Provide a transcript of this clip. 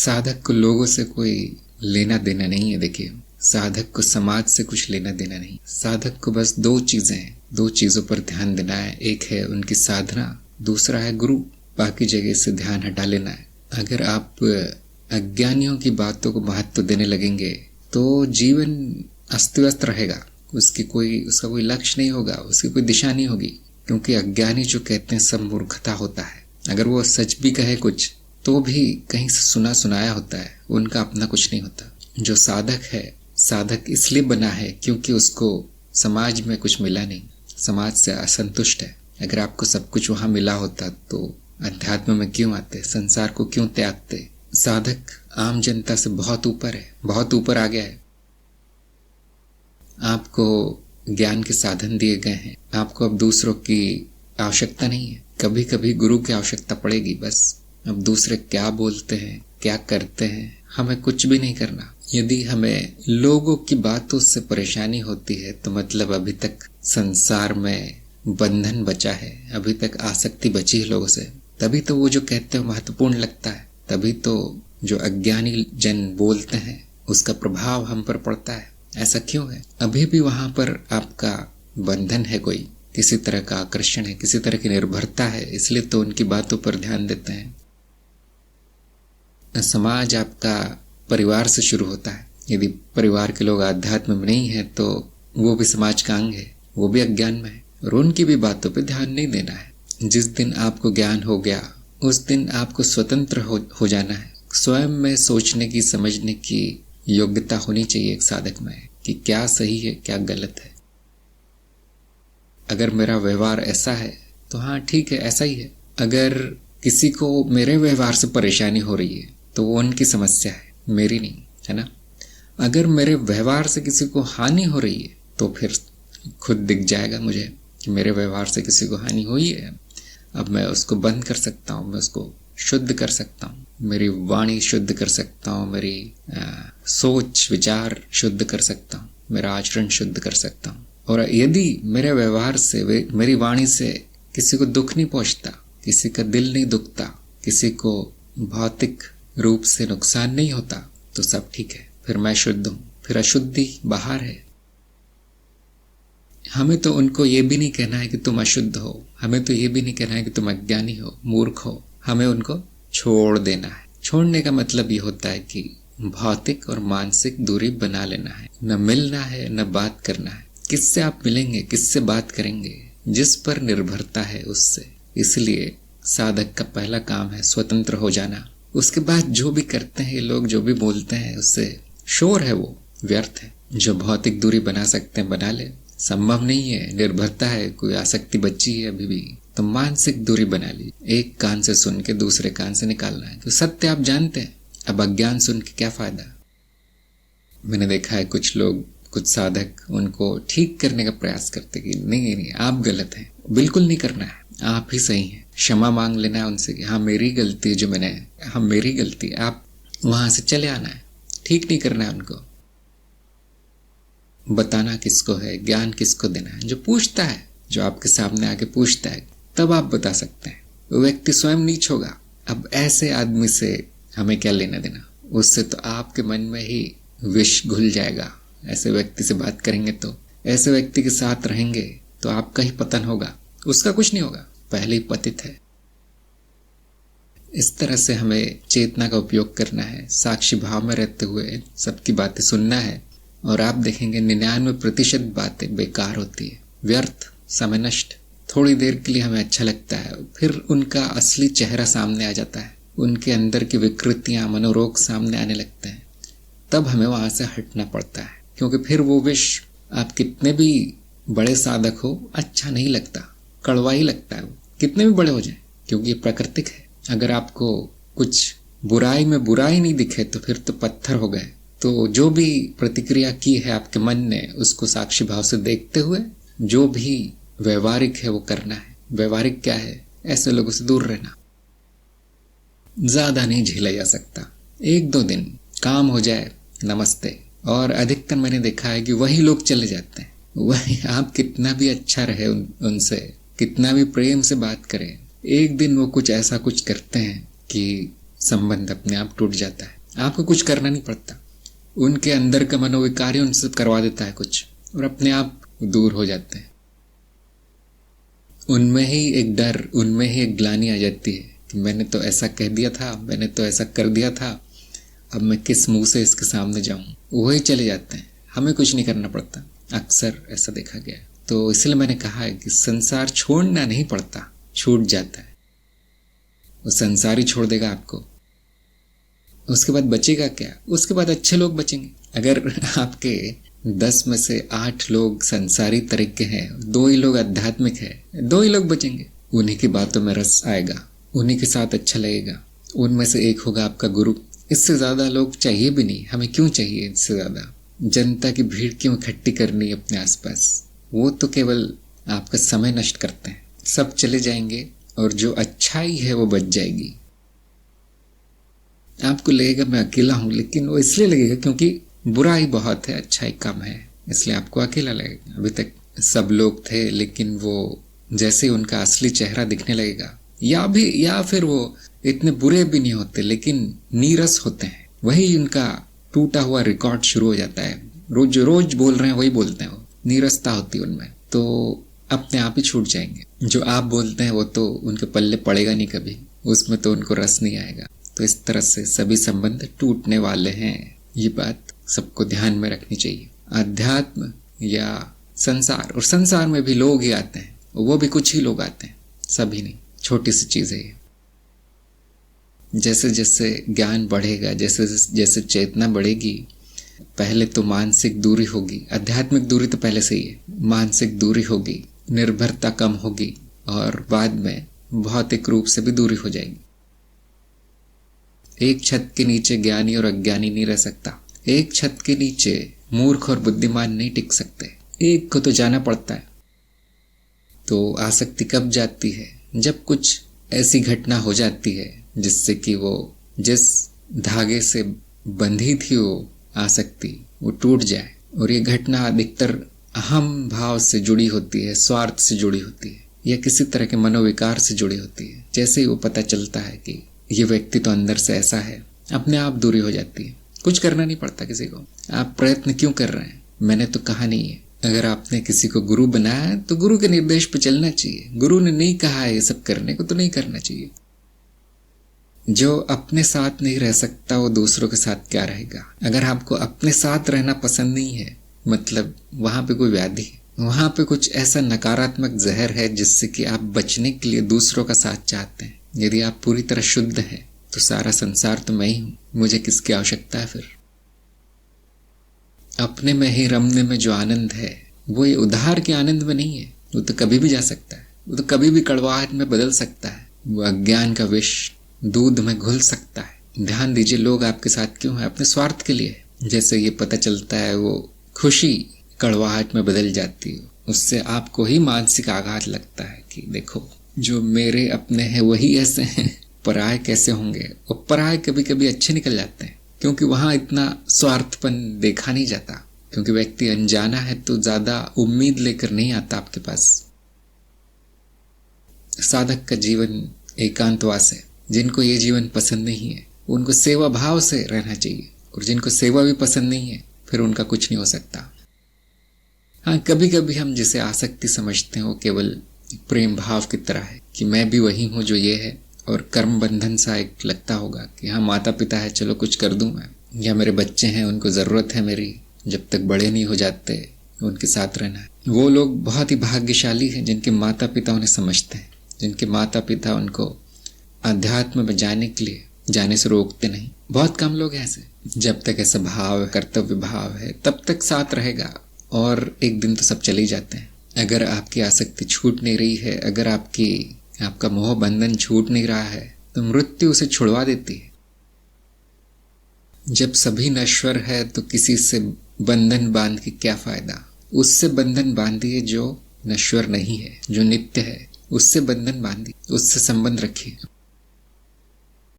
साधक को लोगों से कोई लेना देना नहीं है। देखिए, साधक को समाज से कुछ लेना देना नहीं। साधक को बस दो चीजों पर ध्यान देना है। एक है उनकी साधना, दूसरा है गुरु। बाकी जगह से ध्यान हटा लेना है। अगर आप अज्ञानियों की बातों को महत्व देने लगेंगे तो जीवन अस्त व्यस्त रहेगा। उसका कोई लक्ष्य नहीं होगा, उसकी कोई दिशा नहीं होगी। क्योंकि अज्ञानी जो कहते हैं सब मूर्खता होता है। अगर वो सच भी कहे कुछ तो भी कहीं से सुना सुनाया होता है, उनका अपना कुछ नहीं होता। जो साधक है, साधक इसलिए बना है क्योंकि उसको समाज में कुछ मिला नहीं, समाज से असंतुष्ट है। अगर आपको सब कुछ वहां मिला होता तो अध्यात्म में क्यों आते, संसार को क्यों त्यागते। साधक आम जनता से बहुत ऊपर है, बहुत ऊपर आ गया है। आपको ज्ञान के साधन दिए गए हैं, आपको अब दूसरों की आवश्यकता नहीं है। कभी कभी गुरु की आवश्यकता पड़ेगी बस। अब दूसरे क्या बोलते हैं, क्या करते हैं, हमें कुछ भी नहीं करना। यदि हमें लोगों की बातों से परेशानी होती है तो मतलब अभी तक संसार में बंधन बचा है, अभी तक आसक्ति बची है लोगों से। तभी तो वो जो कहते हैं महत्वपूर्ण लगता है। तभी तो जो अज्ञानी जन बोलते हैं उसका प्रभाव हम पर पड़ता है। ऐसा क्यों है? अभी भी वहां पर आपका बंधन है, कोई किसी तरह का आकर्षण है, किसी तरह की निर्भरता है, इसलिए तो उनकी बातों पर ध्यान देते हैं। समाज आपका परिवार से शुरू होता है। यदि परिवार के लोग आध्यात्म में नहीं है तो वो भी समाज का अंग है, वो भी अज्ञान में है और उनकी भी बातों पे ध्यान नहीं देना है। जिस दिन आपको ज्ञान हो गया उस दिन आपको स्वतंत्र हो जाना है। स्वयं में सोचने की, समझने की योग्यता होनी चाहिए एक साधक में कि क्या सही है, क्या गलत है। अगर मेरा व्यवहार ऐसा है तो हाँ ठीक है, ऐसा ही है। अगर किसी को मेरे व्यवहार से परेशानी हो रही है तो वो उनकी समस्या है, मेरी नहीं, है ना। अगर मेरे व्यवहार से किसी को हानि हो रही है तो फिर खुद दिख जाएगा मुझे कि मेरे व्यवहार से किसी को हानि हुई है। अब मैं उसको बंद कर सकता हूँ, मैं उसको शुद्ध कर सकता हूँ, मेरी वाणी शुद्ध कर सकता हूँ, मेरी सोच विचार शुद्ध कर सकता हूँ, मेरा आचरण शुद्ध कर सकता हूँ। और यदि मेरे व्यवहार से, मेरी वाणी से किसी को दुख नहीं पहुंचता, किसी का दिल नहीं दुखता, किसी को भौतिक रूप से नुकसान नहीं होता तो सब ठीक है, फिर मैं शुद्ध हूं। फिर अशुद्धि बाहर है। हमें तो उनको ये भी नहीं कहना है कि तुम अशुद्ध हो, हमें तो ये भी नहीं कहना है कि तुम अज्ञानी हो, मूर्ख हो। हमें उनको छोड़ देना है। छोड़ने का मतलब ये होता है कि भौतिक और मानसिक दूरी बना लेना है। न मिलना है, न बात करना है। किससे आप मिलेंगे, किससे बात करेंगे? जिस पर निर्भरता है उससे। इसलिए साधक का पहला काम है स्वतंत्र हो जाना। उसके बाद जो भी करते हैं ये लोग, जो भी बोलते हैं, उससे शोर है, वो व्यर्थ है। जो भौतिक दूरी बना सकते हैं बना ले, संभव नहीं है, निर्भरता है, कोई आसक्ति बची है अभी भी, तो मानसिक दूरी बना ली। एक कान से सुन के दूसरे कान से निकालना है। तो सत्य आप जानते हैं, अब अज्ञान सुन के क्या फायदा। मैंने देखा है कुछ लोग, कुछ साधक उनको ठीक करने का प्रयास करते कि नहीं आप गलत हैं, बिल्कुल नहीं करना है, आप ही सही हैं। क्षमा मांग लेना है उनसे कि हाँ मेरी गलती है, जो मैंने, हाँ मेरी गलती, आप वहां से चले आना है। ठीक नहीं करना है उनको। बताना किसको है, ज्ञान किसको देना है? जो पूछता है, जो आपके सामने आके पूछता है, तब आप बता सकते हैं। वो व्यक्ति स्वयं नीच होगा। अब ऐसे आदमी से हमें क्या लेना देना? उससे तो आपके मन में ही विष घुल जाएगा। ऐसे व्यक्ति से बात करेंगे तो, ऐसे व्यक्ति के साथ रहेंगे तो आपका ही पतन होगा, उसका कुछ नहीं होगा, पहले ही पतित है। इस तरह से हमें चेतना का उपयोग करना है, साक्षी भाव में रहते हुए सबकी बातें सुनना है। और आप देखेंगे 99% बातें बेकार होती है, व्यर्थ, समय नष्ट। थोड़ी देर के लिए हमें अच्छा लगता है, फिर उनका असली चेहरा सामने आ जाता है, उनके अंदर की विकृतियां, मनोरोग सामने आने लगते हैं। तब हमें वहां से हटना पड़ता है, क्योंकि फिर वो विष, आप कितने भी बड़े साधक हो, अच्छा नहीं लगता, कड़वा ही लगता है वो, कितने भी बड़े हो जाए, क्योंकि ये प्राकृतिक है। अगर आपको कुछ बुराई में बुराई नहीं दिखे तो फिर तो पत्थर हो गए। तो जो भी प्रतिक्रिया की है आपके मन ने, उसको साक्षी भाव से देखते हुए जो भी व्यवहारिक है वो करना है। व्यवहारिक क्या है? ऐसे लोगों से दूर रहना। ज्यादा नहीं झेला जा सकता, 1-2 दिन काम हो जाए, नमस्ते। और अधिकतर मैंने देखा है कि वही लोग चले जाते हैं। वही, आप कितना भी अच्छा रहे उनसे, कितना भी प्रेम से बात करें, एक दिन वो कुछ ऐसा कुछ करते हैं कि संबंध अपने आप टूट जाता है। आपको कुछ करना नहीं पड़ता, उनके अंदर का मनोविकार उनसे करवा देता है कुछ, और अपने आप दूर हो जाते हैं। उनमें ही एक डर, उनमें ही एक ग्लानि आ जाती है कि मैंने तो ऐसा कह दिया था, मैंने तो ऐसा कर दिया था, अब मैं किस मुंह से इसके सामने जाऊं। वही चले जाते हैं, हमें कुछ नहीं करना पड़ता। अक्सर ऐसा देखा गया है। तो इसलिए मैंने कहा है कि संसार छोड़ना नहीं पड़ता, छूट जाता है। वो संसार ही छोड़ देगा आपको। उसके बाद बचेगा क्या? उसके बाद अच्छे लोग बचेंगे। अगर आपके 10 में से 8 लोग संसारी तरीके हैं, 2 ही लोग आध्यात्मिक है, 2 ही लोग बचेंगे। उन्हीं की बातों में रस आएगा, उन्हीं के साथ अच्छा लगेगा। उनमें से एक होगा आपका गुरु। इससे ज्यादा लोग चाहिए भी नहीं, हमें क्यों चाहिए इससे ज्यादा? जनता की भीड़ क्यों इकट्ठी करनी अपने आसपास? वो तो केवल आपका समय नष्ट करते हैं। सब चले जाएंगे और जो अच्छाई है वो बच जाएगी। आपको लगेगा मैं अकेला हूं, लेकिन वो इसलिए लगेगा क्योंकि बुराई बहुत है, अच्छाई कम है, इसलिए आपको अकेला लगेगा। अभी तक सब लोग थे, लेकिन वो जैसे उनका असली चेहरा दिखने लगेगा, या फिर वो इतने बुरे भी नहीं होते लेकिन नीरस होते हैं, वही उनका टूटा हुआ रिकॉर्ड शुरू हो जाता है। रोज बोल रहे हैं वही बोलते हैं, वो नीरसता होती है उनमें, तो अपने आप ही छूट जाएंगे। जो आप बोलते हैं वो तो उनके पल्ले पड़ेगा नहीं कभी, उसमें तो उनको रस नहीं आएगा। तो इस तरह से सभी संबंध टूटने वाले हैं, ये बात सबको ध्यान में रखनी चाहिए। अध्यात्म या संसार, और संसार में भी लोग ही आते हैं, वो भी कुछ ही लोग आते हैं, सभी नहीं। छोटी सी चीज है ये। जैसे जैसे ज्ञान बढ़ेगा, जैसे जैसे चेतना बढ़ेगी, पहले तो मानसिक दूरी होगी, आध्यात्मिक दूरी तो पहले से ही है, मानसिक दूरी होगी, निर्भरता कम होगी, और बाद में भौतिक रूप से भी दूरी हो जाएगी। एक छत के नीचे ज्ञानी और अज्ञानी नहीं रह सकता, एक छत के नीचे मूर्ख और बुद्धिमान नहीं टिक सकते, एक को तो जाना पड़ता है। तो आसक्ति कब जाती है? जब कुछ ऐसी घटना हो जाती है जिससे कि वो जिस धागे से बंधी थी वो आसक्ति, वो टूट जाए। और ये घटना अधिकतर अहम भाव से जुड़ी होती है, स्वार्थ से जुड़ी होती है, या किसी तरह के मनोविकार से जुड़ी होती है। जैसे ही वो पता चलता है कि ये व्यक्ति तो अंदर से ऐसा है, अपने आप दूरी हो जाती है। कुछ करना नहीं पड़ता किसी को। आप प्रयत्न क्यों कर रहे हैं? मैंने तो कहा नहीं है। अगर आपने किसी को गुरु बनाया है तो गुरु के निर्देश पे चलना चाहिए। गुरु ने नहीं कहा है ये सब करने को तो नहीं करना चाहिए। जो अपने साथ नहीं रह सकता वो दूसरों के साथ क्या रहेगा? अगर आपको अपने साथ रहना पसंद नहीं है, मतलब वहां पे कोई व्याधि है, वहां पे कुछ ऐसा नकारात्मक जहर है जिससे कि आप बचने के लिए दूसरों का साथ चाहते हैं। यदि आप पूरी तरह शुद्ध हैं तो सारा संसार तो मैं ही हूं, मुझे किसकी आवश्यकता है फिर? अपने में ही रमने में जो आनंद है वो ये उधार के आनंद में नहीं है। वो तो कभी भी जा सकता है, वो तो कभी भी कड़वाहट में बदल सकता है, वो अज्ञान का विष दूध में घुल सकता है। ध्यान दीजिए, लोग आपके साथ क्यों है? अपने स्वार्थ के लिए। जैसे ये पता चलता है वो खुशी कड़वाहट में बदल जाती है, उससे आपको ही मानसिक आघात लगता है कि देखो जो मेरे अपने हैं वही ऐसे हैं, पराये कैसे होंगे? और पराये कभी कभी अच्छे निकल जाते हैं, क्योंकि वहां इतना स्वार्थपन देखा नहीं जाता, क्योंकि व्यक्ति अनजाना है तो ज्यादा उम्मीद लेकर नहीं आता आपके पास। साधक का जीवन एकांतवास है। जिनको ये जीवन पसंद नहीं है उनको सेवा भाव से रहना चाहिए, और जिनको सेवा भी पसंद नहीं है फिर उनका कुछ नहीं हो सकता। हाँ, कभी कभी हम जिसे आसक्ति समझते हैं वो केवल प्रेम भाव की तरह है कि मैं भी वही हूँ जो ये है, और कर्म बंधन सा एक लगता होगा कि हाँ माता पिता है चलो कुछ कर दूं मैं, या मेरे बच्चे हैं उनको जरूरत है मेरी, जब तक बड़े नहीं हो जाते उनके साथ रहना है। वो लोग बहुत ही भाग्यशाली हैं जिनके माता पिता उन्हें समझते हैं, जिनके माता पिता उनको अध्यात्म में जाने के लिए जाने से रोकते नहीं। बहुत कम लोग हैं ऐसे। जब तक ऐसा भाव, कर्तव्य भाव है तब तक साथ रहेगा, और एक दिन तो सब चले ही जाते हैं। अगर आपकी आसक्ति छूट नहीं रही है, अगर आपका मोह बंधन छूट नहीं रहा है, तो मृत्यु उसे छुड़वा देती है। जब सभी नश्वर है तो किसी से बंधन बांध के क्या फायदा? उससे बंधन बांधिए जो नश्वर नहीं है, जो नित्य है, उससे बंधन बांधिए, उससे संबंध रखिए।